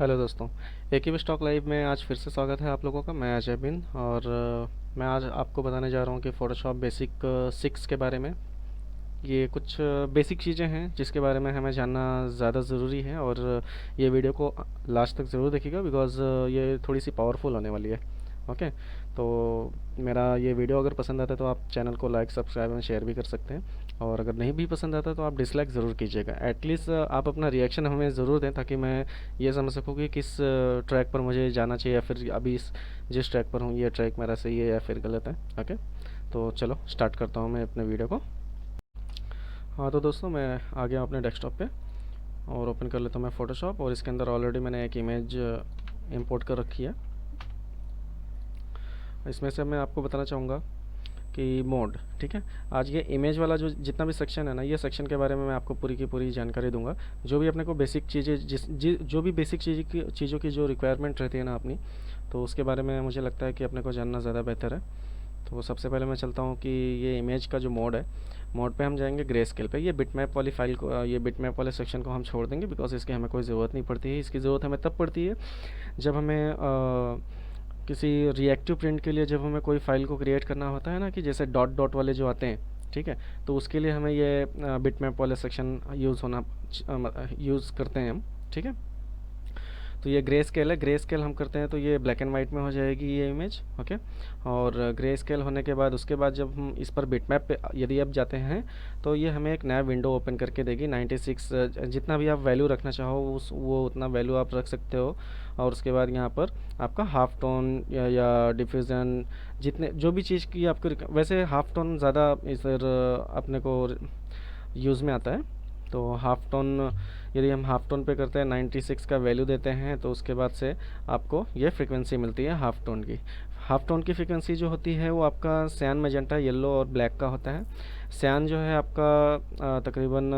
Hello दोस्तों। एक ही stock live में आज फिर से स्वागत है आप लोगों का। मैं अजय बिन और मैं आज आपको बताने जा रहा हूँ कि फ़ोटोशॉप बेसिक 6 के बारे में। ये कुछ बेसिक चीज़ें हैं जिसके बारे में हमें जानना ज़्यादा ज़रूरी है, और ये वीडियो को लास्ट तक ज़रूर देखिएगा बिकॉज़ ये थोड़ी सी पावरफुल होने वाली है। ओके। तो मेरा ये वीडियो अगर पसंद आता है तो आप चैनल को लाइक सब्सक्राइब एंड शेयर भी कर सकते हैं, और अगर नहीं भी पसंद आता तो आप डिसलाइक ज़रूर कीजिएगा। एटलीस्ट आप अपना रिएक्शन हमें ज़रूर दें ताकि मैं ये समझ सकूँ कि किस ट्रैक पर मुझे जाना चाहिए, या फिर अभी जिस ट्रैक पर हूँ ये ट्रैक मेरा सही है या फिर गलत है। ओके। तो चलो स्टार्ट करता हूँ मैं अपने वीडियो को। हाँ तो दोस्तों, मैं आ गया अपने डेस्कटॉप पे और ओपन कर लेता हूँ मैं फ़ोटोशॉप, और इसके अंदर ऑलरेडी मैंने एक इमेज इंपोर्ट कर रखी है। इसमें से मैं आपको बताना चाहूँगा कि मोड, ठीक है। आज ये इमेज वाला जो जितना भी सेक्शन है ना, ये सेक्शन के बारे में मैं आपको पूरी की पूरी जानकारी दूंगा। जो भी अपने को बेसिक चीज़ें जो भी बेसिक चीज़ों की जो रिक्वायरमेंट रहती है ना अपनी, तो उसके बारे में मुझे लगता है कि अपने को जानना ज़्यादा बेहतर है। तो सबसे पहले मैं चलता हूँ कि ये इमेज का जो मोड है, मोड पे हम जाएंगे ग्रे स्केल पे। ये बिटमैप वाली फाइल को, ये बिटमैप वाले सेक्शन को हम छोड़ देंगे बिकॉज इसकी हमें कोई ज़रूरत नहीं पड़ती है। इसकी ज़रूरत हमें तब पड़ती है जब हमें किसी रिएक्टिव प्रिंट के लिए, जब हमें कोई फ़ाइल को क्रिएट करना होता है ना, कि जैसे डॉट डॉट वाले जो आते हैं, ठीक है। तो उसके लिए हमें ये बिटमैप वाले सेक्शन यूज़ करते हैं हम, ठीक है। तो ये ग्रे स्केल है, ग्रे स्केल हम करते हैं तो ये ब्लैक एंड वाइट में हो जाएगी ये इमेज। ओके। और ग्रे स्केल होने के बाद उसके बाद जब हम इस पर बिटमैप पे यदि आप जाते हैं तो ये हमें एक नया विंडो ओपन करके देगी। 96 जितना भी आप वैल्यू रखना चाहो उस वो उतना वैल्यू आप रख सकते हो। और उसके बाद यहाँ पर आपका हाफ टोन या डिफ्यूज़न, जितने जो भी चीज़ की आपको, वैसे हाफ टोन ज़्यादा इस अपने को यूज़ में आता है। तो हाफ टोन, यदि हम हाफ टोन पे करते हैं 96 का वैल्यू देते हैं तो उसके बाद से आपको ये फ्रीक्वेंसी मिलती है हाफ टोन की। हाफ टोन की फ्रीक्वेंसी जो होती है वो आपका सयान, मैजेंटा, येलो और ब्लैक का होता है। सयान जो है आपका तकरीबन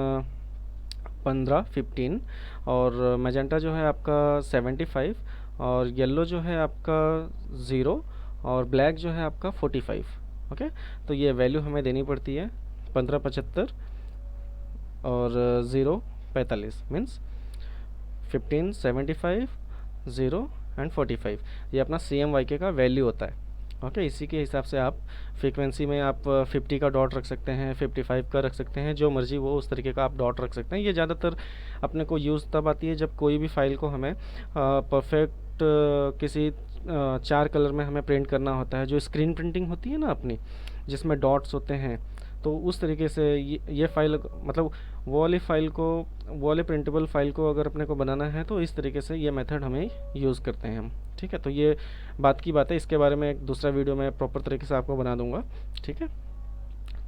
15 और मैजेंटा जो है आपका 75, और येलो जो है आपका 0, और ब्लैक जो है आपका 45। ओके। तो ये वैल्यू हमें देनी पड़ती है 1575 और 0 45 मीन्स 15 75 0 एंड 45। ये अपना CMYK का वैल्यू होता है। ओके। इसी के हिसाब से आप फ्रीक्वेंसी में आप 50 का डॉट रख सकते हैं, 55 का रख सकते हैं, जो मर्जी वो उस तरीके का आप डॉट रख सकते हैं। ये ज़्यादातर अपने को यूज़ तब आती है जब कोई भी फाइल को हमें परफेक्ट किसी 4 कलर में हमें प्रिंट करना होता है। जो स्क्रीन प्रिंटिंग होती है ना अपनी, जिसमें डॉट्स होते हैं, तो उस तरीके से ये फाइल, मतलब वो वाली फाइल को, वो वाले प्रिंटेबल फाइल को अगर अपने को बनाना है तो इस तरीके से ये मेथड हमें यूज़ करते हैं हम, ठीक है। तो ये बात की बात है, इसके बारे में एक दूसरा वीडियो मैं प्रॉपर तरीके से आपको बना दूंगा, ठीक है।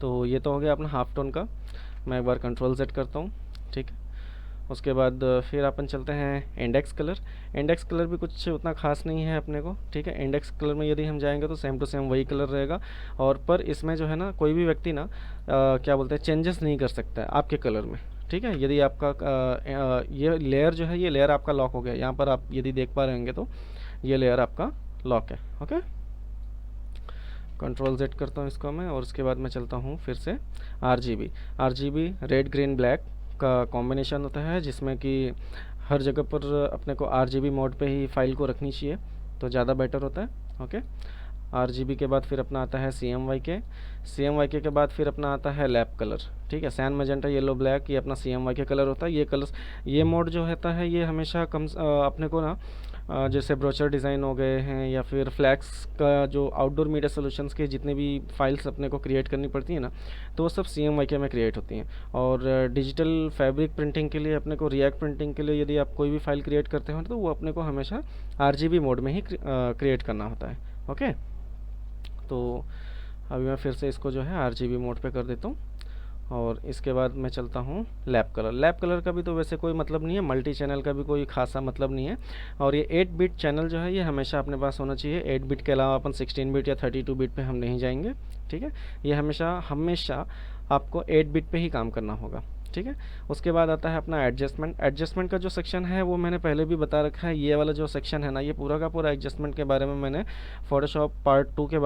तो ये तो हो गया अपना हाफ टोन का। मैं एक बार कंट्रोल Z करता हूँ, ठीक है। उसके बाद फिर अपन चलते हैं इंडेक्स कलर। इंडेक्स कलर भी कुछ उतना खास नहीं है अपने को, ठीक है। इंडेक्स कलर में यदि हम जाएंगे तो सेम टू सेम वही कलर रहेगा, और पर इसमें जो है ना कोई भी व्यक्ति ना क्या बोलते हैं, चेंजेस नहीं कर सकता है आपके कलर में, ठीक है। यदि आपका ये लेयर जो है, ये लेयर आपका लॉक हो गया, यहाँ पर आप यदि देख पा रहे होंगे तो ये लेयर आपका लॉक है। ओके। कंट्रोल Z करता हूँ इसको मैं, और उसके बाद मैं चलता हूँ फिर से RGB रेड ग्रीन ब्लैक का कॉम्बिनेशन होता है, जिसमें कि हर जगह पर अपने को RGB मोड पे ही फाइल को रखनी चाहिए तो ज़्यादा बेटर होता है। ओके। RGB के बाद फिर अपना आता है CMYK के बाद फिर अपना आता है लैप कलर, ठीक है। सैन मैजेंटा येलो ब्लैक, ये अपना CMYK कलर होता है। ये कलर्स, ये मोड जो होता है ये हमेशा अपने को ना जैसे ब्रोचर डिज़ाइन हो गए हैं या फिर फ्लैक्स का जो आउटडोर मीडिया सॉल्यूशंस के जितने भी फाइल्स अपने को क्रिएट करनी पड़ती है ना, तो वो सब CMYK में क्रिएट होती हैं। और डिजिटल फैब्रिक प्रिंटिंग के लिए, अपने को रिएक्ट प्रिंटिंग के लिए यदि आप कोई भी फाइल क्रिएट करते हो तो वो अपने को हमेशा RGB मोड में ही क्रिएट करना होता है। ओके। तो अभी मैं फिर से इसको जो है RGB मोड पे कर देता हूँ, और इसके बाद मैं चलता हूँ लैप कलर का भी तो वैसे कोई मतलब नहीं है, मल्टी चैनल का भी कोई खासा मतलब नहीं है। और ये 8 बिट चैनल जो है ये हमेशा अपने पास होना चाहिए। 8 बिट के अलावा अपन 16 बिट या 32 बिट पे हम नहीं जाएंगे, ठीक है। ये हमेशा हमेशा आपको 8 बिट पे ही काम करना होगा, ठीक है। उसके बाद आता है अपना एडजस्टमेंट का जो सेक्शन है वो मैंने पहले भी बता रखा है। ये वाला जो सेक्शन है ना, ये पूरा का पूरा एडजस्टमेंट के बारे में मैंने फोटोशॉप पार्ट 2 के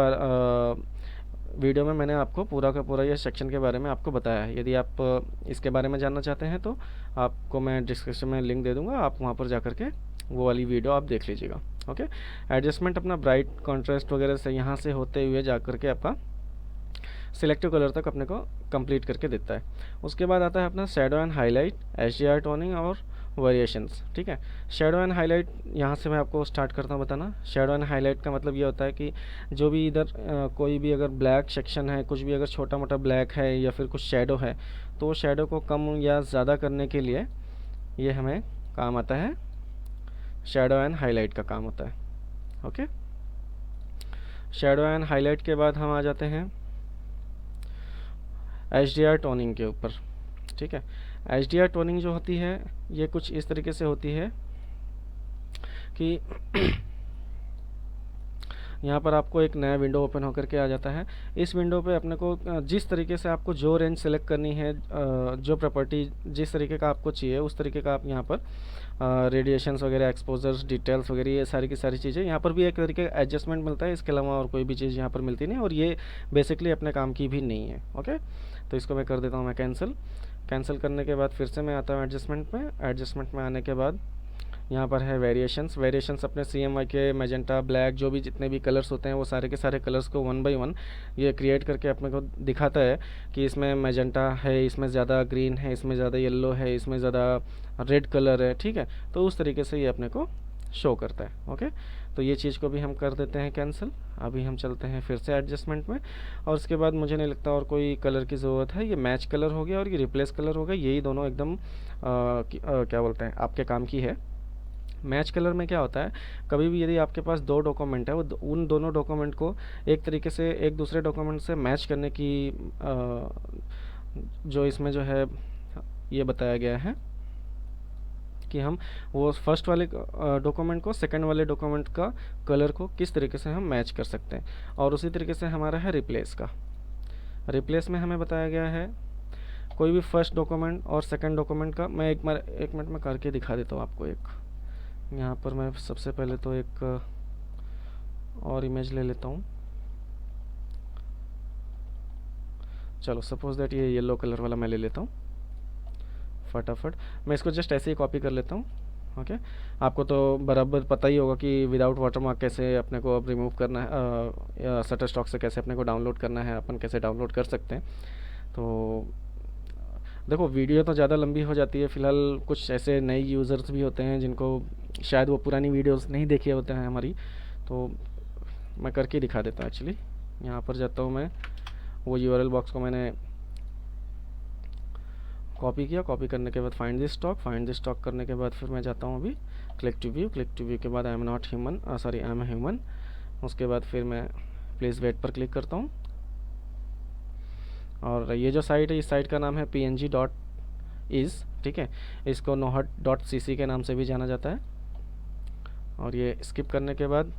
वीडियो में मैंने आपको पूरा का पूरा ये सेक्शन के बारे में आपको बताया है। यदि आप इसके बारे में जानना चाहते हैं तो आपको मैं डिस्क्रिप्शन में लिंक दे दूंगा, आप वहाँ पर जा कर के वो वाली वीडियो आप देख लीजिएगा। ओके, एडजस्टमेंट अपना ब्राइट कॉन्ट्रास्ट वगैरह से यहाँ से होते हुए जा करके आपका सिलेक्टिव कलर तक अपने को कंप्लीट करके देता है। उसके बाद आता है अपना shadow and highlight, HDR toning और वेरिएशंस। ठीक है, शेडो एंड हाईलाइट यहाँ से मैं आपको स्टार्ट करता हूँ बताना। शेडो एंड हाईलाइट का मतलब ये होता है कि जो भी इधर कोई भी अगर ब्लैक सेक्शन है, कुछ भी अगर छोटा मोटा ब्लैक है या फिर कुछ शेडो है, तो वो शेडो को कम या ज़्यादा करने के लिए ये हमें काम आता है, शेडो एंड हाईलाइट का काम होता है। ओके, शेडो एंड हाईलाइट के बाद हम आ जाते हैं HDR टोनिंग के ऊपर। ठीक है, HDR टोनिंग जो होती है ये कुछ इस तरीके से होती है कि यहाँ पर आपको एक नया विंडो ओपन होकर के आ जाता है। इस विंडो पे अपने को जिस तरीके से आपको जो रेंज सेलेक्ट करनी है, जो प्रॉपर्टी जिस तरीके का आपको चाहिए उस तरीके का आप यहाँ पर रेडिएशंस वगैरह, एक्सपोजर्स, डिटेल्स वगैरह, ये सारी की सारी चीज़ें यहाँ पर भी एक तरीके का एडजस्टमेंट मिलता है। इसके अलावा और कोई भी चीज़ यहाँ पर मिलती नहीं, और ये बेसिकली अपने काम की भी नहीं है। ओके, तो इसको मैं कर देता हूँ मैं कैंसिल करने के बाद फिर से मैं आता हूँ एडजस्टमेंट में। एडजस्टमेंट में आने के बाद यहाँ पर है वेरिएशंस अपने CMYK के मैजेंटा, ब्लैक, जो भी जितने भी कलर्स होते हैं वो सारे के सारे कलर्स को 1 बाय 1 ये क्रिएट करके अपने को दिखाता है कि इसमें मैजेंटा है, इसमें ज़्यादा ग्रीन है, इसमें ज़्यादा येलो है, इसमें ज़्यादा रेड कलर है। ठीक है, तो उस तरीके से ये अपने को शो करता है। ओके, तो ये चीज़ को भी हम कर देते हैं कैंसिल। अभी हम चलते हैं फिर से एडजस्टमेंट में, और उसके बाद मुझे नहीं लगता और कोई कलर की ज़रूरत है। ये मैच कलर हो गया और ये रिप्लेस कलर हो गया, यही दोनों एकदम क्या बोलते हैं आपके काम की है। मैच कलर में क्या होता है, कभी भी यदि आपके पास दो डॉक्यूमेंट है, वो उन दोनों डॉक्यूमेंट को एक तरीके से एक दूसरे डॉक्यूमेंट से मैच करने की जो इसमें जो है ये बताया गया है कि हम वो फर्स्ट वाले डॉक्यूमेंट को सेकंड वाले डॉक्यूमेंट का कलर को किस तरीके से हम मैच कर सकते हैं। और उसी तरीके से हमारा है रिप्लेस का। रिप्लेस में हमें बताया गया है कोई भी फर्स्ट डॉक्यूमेंट और सेकंड डॉक्यूमेंट का, मैं एक मिनट में करके दिखा देता हूँ आपको। एक यहाँ पर मैं सबसे पहले तो एक और इमेज ले लेता हूँ। चलो सपोज दैट ये येलो कलर वाला मैं ले लेता हूँ फटाफट। मैं इसको जस्ट ऐसे ही कॉपी कर लेता हूँ। ओके, आपको तो बराबर पता ही होगा कि विदाउट वाटरमार्क कैसे अपने को अब रिमूव करना है, शटरस्टॉक से कैसे अपने को डाउनलोड करना है, अपन कैसे डाउनलोड कर सकते हैं। तो देखो वीडियो तो ज़्यादा लंबी हो जाती है, फ़िलहाल कुछ ऐसे नए यूज़र्स भी होते हैं जिनको शायद वो पुरानी वीडियोस नहीं देखे होते हैं हमारी, तो मैं करके दिखा देता हूँ। एक्चुअली यहाँ पर जाता हूँ मैं, वो URL बॉक्स को मैंने कॉपी किया, कॉपी करने के बाद फाइंड दिस स्टॉक करने के बाद फिर मैं जाता हूँ अभी क्लिक टू व्यू के बाद I am not human, sorry I am human. उसके बाद फिर मैं प्लीज़ वेट पर क्लिक करता हूँ, और ये जो साइट है इस साइट का नाम है png.is। ठीक है, इसको nohat.cc के नाम से भी जाना जाता है। और ये स्किप करने के बाद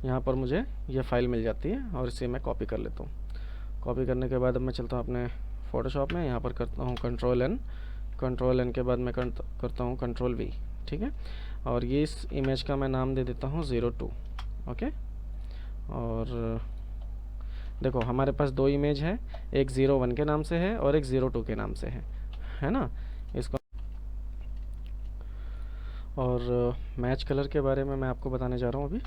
यहाँ पर मुझे ये फाइल मिल जाती है और इसे मैं कॉपी कर लेता हूँ। कॉपी करने के बाद अब मैं चलता हूँ अपने फ़ोटोशॉप में, यहाँ पर करता हूँ कंट्रोल एन के बाद मैं करता हूँ कंट्रोल V। ठीक है, और ये इस इमेज का मैं नाम दे देता हूँ 02। ओके, और देखो हमारे पास दो इमेज है, एक 01 के नाम से है और एक 02 के नाम से है ना। इसको और मैच कलर के बारे में मैं आपको बताने जा रहा हूँ अभी।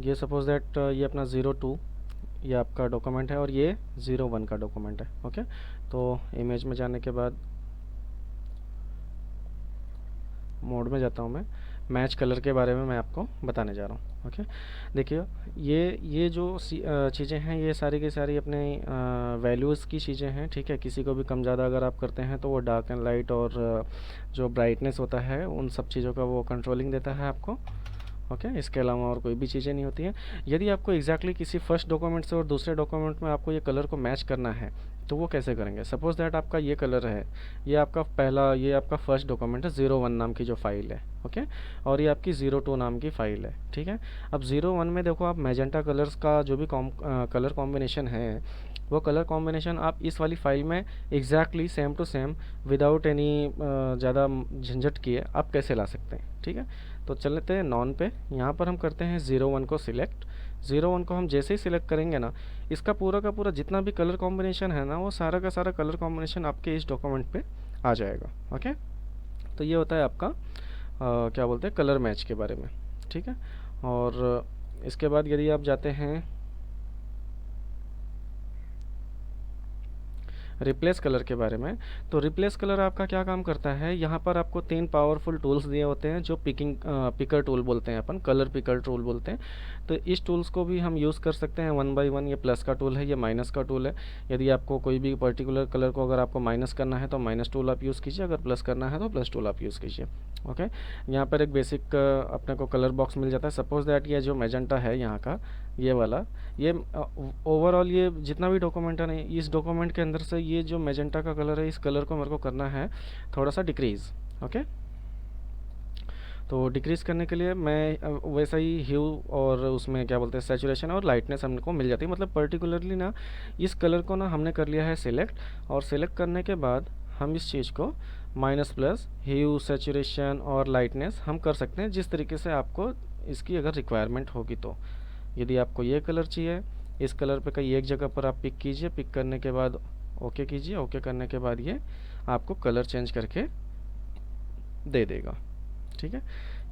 ये सपोज दैट ये अपना 02 ये आपका डॉक्यूमेंट है और ये 01 का डॉक्यूमेंट है। ओके, तो इमेज में जाने के बाद मोड में जाता हूँ मैं, मैच कलर के बारे में मैं आपको बताने जा रहा हूँ। ओके, देखिए ये जो चीज़ें हैं ये सारी की सारी अपने वैल्यूज़ की चीज़ें हैं। ठीक है, किसी को भी कम ज़्यादा अगर आप करते हैं तो वो डार्क एंड लाइट और जो ब्राइटनेस होता है उन सब चीज़ों का वो कंट्रोलिंग देता है आपको। ओके, इसके अलावा और कोई भी चीज़ें नहीं होती हैं। यदि आपको एग्जैक्टली किसी फर्स्ट डॉक्यूमेंट से और दूसरे डॉक्यूमेंट में आपको ये कलर को मैच करना है तो वो कैसे करेंगे। सपोज दैट आपका ये कलर है, ये आपका फर्स्ट डॉक्यूमेंट है 01 नाम की जो फाइल है। ओके, और ये आपकी 02 नाम की फ़ाइल है। ठीक है, अब 01 में देखो आप मैजेंटा कलर्स का जो भी कलर कॉम्बिनेशन है वो कलर कॉम्बिनेशन आप इस वाली फ़ाइल में exactly same to same without any ज़्यादा झंझट किए आप कैसे ला सकते हैं। ठीक है, तो चलते हैं नॉन पे। यहाँ पर हम करते हैं 01 को सिलेक्ट। 01 को हम जैसे ही सिलेक्ट करेंगे ना, इसका पूरा का पूरा जितना भी कलर कॉम्बिनेशन है ना वो सारा का सारा कलर कॉम्बिनेशन आपके इस डॉक्यूमेंट पे आ जाएगा। ओके, तो ये होता है आपका क्या बोलते हैं कलर मैच के बारे में, ठीक है। और इसके बाद यदि आप जाते हैं रिप्लेस कलर के बारे में, तो रिप्लेस कलर आपका क्या काम करता है, यहाँ पर आपको 3 पावरफुल टूल्स दिए होते हैं जो पिकर टूल बोलते हैं, अपन कलर पिकर टूल बोलते हैं। तो इस टूल्स को भी हम यूज़ कर सकते हैं 1 बाई 1। ये प्लस का टूल है, ये माइनस का टूल है। यदि आपको कोई भी पर्टिकुलर कलर को अगर आपको माइनस करना है तो माइनस टूल आप यूज़ कीजिए, अगर प्लस करना है तो प्लस टूल आप यूज़ कीजिए। ओके, यहाँ पर एक बेसिक अपने को कलर बॉक्स मिल जाता है। सपोज दैट ये जो मैजेंटा है यहाँ का, ये वाला, ये ओवरऑल ये जितना भी डॉक्यूमेंट है ना, इस डॉक्यूमेंट के अंदर से ये जो मैजेंटा का कलर है, इस कलर को मेरे को करना है थोड़ा सा डिक्रीज़। ओके, तो डिक्रीज़ करने के लिए मैं वैसा ही ह्यू और उसमें क्या बोलते हैं सैचुरेशन और लाइटनेस हमको मिल जाती है। मतलब पर्टिकुलरली ना इस कलर को ना हमने कर लिया है सिलेक्ट, और सिलेक्ट करने के बाद हम इस चीज़ को माइनस प्लस ह्यू, सैचुरेशन और लाइटनेस हम कर सकते हैं जिस तरीके से आपको इसकी अगर रिक्वायरमेंट होगी। तो यदि आपको ये कलर चाहिए, इस कलर पे कहीं एक जगह पर आप पिक कीजिए, पिक करने के बाद ओके कीजिए, ओके करने के बाद ये आपको कलर चेंज करके दे देगा, ठीक है।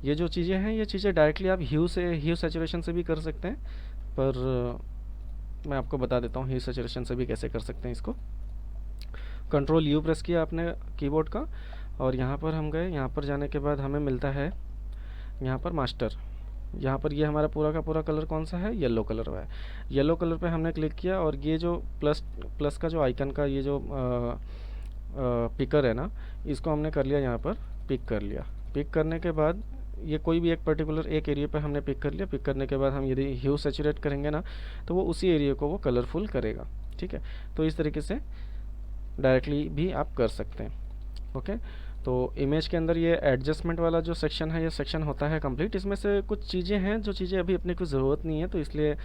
ये जो चीज़ें हैं, ये चीज़ें डायरेक्टली आप ह्यू सैचुरेशन से भी कर सकते हैं, पर मैं आपको बता देता हूँ ह्यू सैचुरेशन से भी कैसे कर सकते हैं इसको। कंट्रोल यू प्रेस किया आपने कीबोर्ड का, और यहाँ पर हम गए। यहाँ पर जाने के बाद हमें मिलता है यहाँ पर मास्टर। यहाँ पर ये हमारा पूरा का पूरा कलर कौन सा है, येलो कलर है। येलो कलर पे हमने क्लिक किया, और ये जो प्लस का जो आइकन का ये जो पिकर है ना, इसको हमने कर लिया, यहाँ पर पिक कर लिया। पिक करने के बाद ये कोई भी एक पर्टिकुलर एक एरिया पे हमने पिक कर लिया। पिक करने के बाद हम यदि ह्यू सैचुरेट करेंगे ना, तो वो उसी एरिया को वो कलरफुल करेगा, ठीक है। तो इस तरीके से डायरेक्टली भी आप कर सकते हैं। ओके, तो इमेज के अंदर ये एडजस्टमेंट वाला जो सेक्शन है, ये सेक्शन होता है कंप्लीट। इसमें से कुछ चीज़ें हैं जो चीज़ें अभी अपने को ज़रूरत नहीं है, तो इसलिए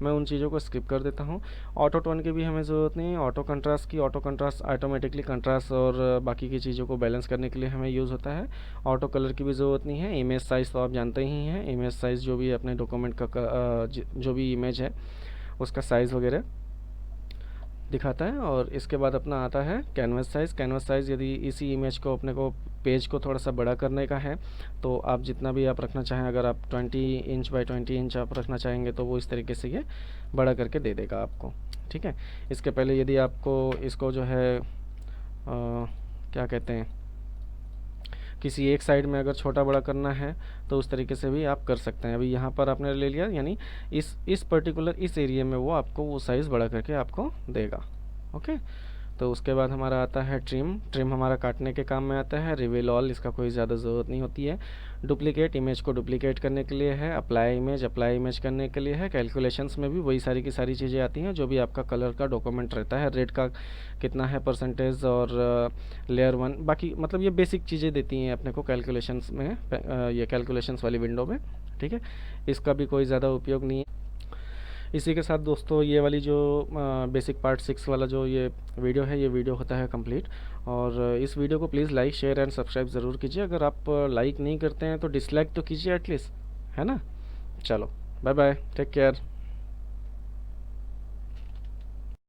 मैं उन चीज़ों को स्किप कर देता हूँ। ऑटो टोन की भी हमें ज़रूरत नहीं है। ऑटो कंट्रास्ट ऑटोमेटिकली कंट्रास्ट और बाकी की चीज़ों को बैलेंस करने के लिए हमें यूज़ होता है। ऑटो कलर की भी ज़रूरत नहीं है। इमेज साइज़ तो आप जानते ही हैं, इमेज साइज़ जो भी अपने डॉक्यूमेंट का जो भी इमेज है उसका साइज़ वगैरह दिखाता है। और इसके बाद अपना आता है कैनवस साइज़। यदि इसी इमेज को अपने को पेज को थोड़ा सा बड़ा करने का है, तो आप जितना भी आप रखना चाहें, अगर आप 20 इंच बाई 20 इंच आप रखना चाहेंगे तो वो इस तरीके से ये बड़ा करके दे देगा आपको, ठीक है। इसके पहले यदि आपको इसको जो है क्या कहते हैं, किसी एक साइड में अगर छोटा बड़ा करना है तो उस तरीके से भी आप कर सकते हैं। अभी यहाँ पर आपने ले लिया, यानी इस पर्टिकुलर इस एरिया में वो आपको वो साइज़ बड़ा करके आपको देगा। ओके, तो उसके बाद हमारा आता है ट्रिम हमारा काटने के काम में आता है। रिवील ऑल, इसका कोई ज़्यादा ज़रूरत नहीं होती है। डुप्लीकेट, इमेज को डुप्लीकेट करने के लिए है। अप्लाई इमेज करने के लिए है। कैलकुलेशंस में भी वही सारी की सारी चीज़ें आती हैं, जो भी आपका कलर का डॉक्यूमेंट रहता है। रेड का कितना है परसेंटेज, और लेयर 1, बाकी मतलब ये बेसिक चीज़ें देती हैं अपने को कैलकुलेशंस में, ये कैलकुलेशंस वाली विंडो में, ठीक है। इसका भी कोई ज़्यादा उपयोग नहीं है। इसी के साथ दोस्तों ये वाली जो बेसिक पार्ट 6 वाला जो ये वीडियो है, ये वीडियो होता है कंप्लीट। और इस वीडियो को please like, share and subscribe ज़रूर कीजिए। अगर आप लाइक नहीं करते हैं तो डिसलाइक तो कीजिए एटलीस्ट, है ना। चलो, बाय बाय, टेक केयर।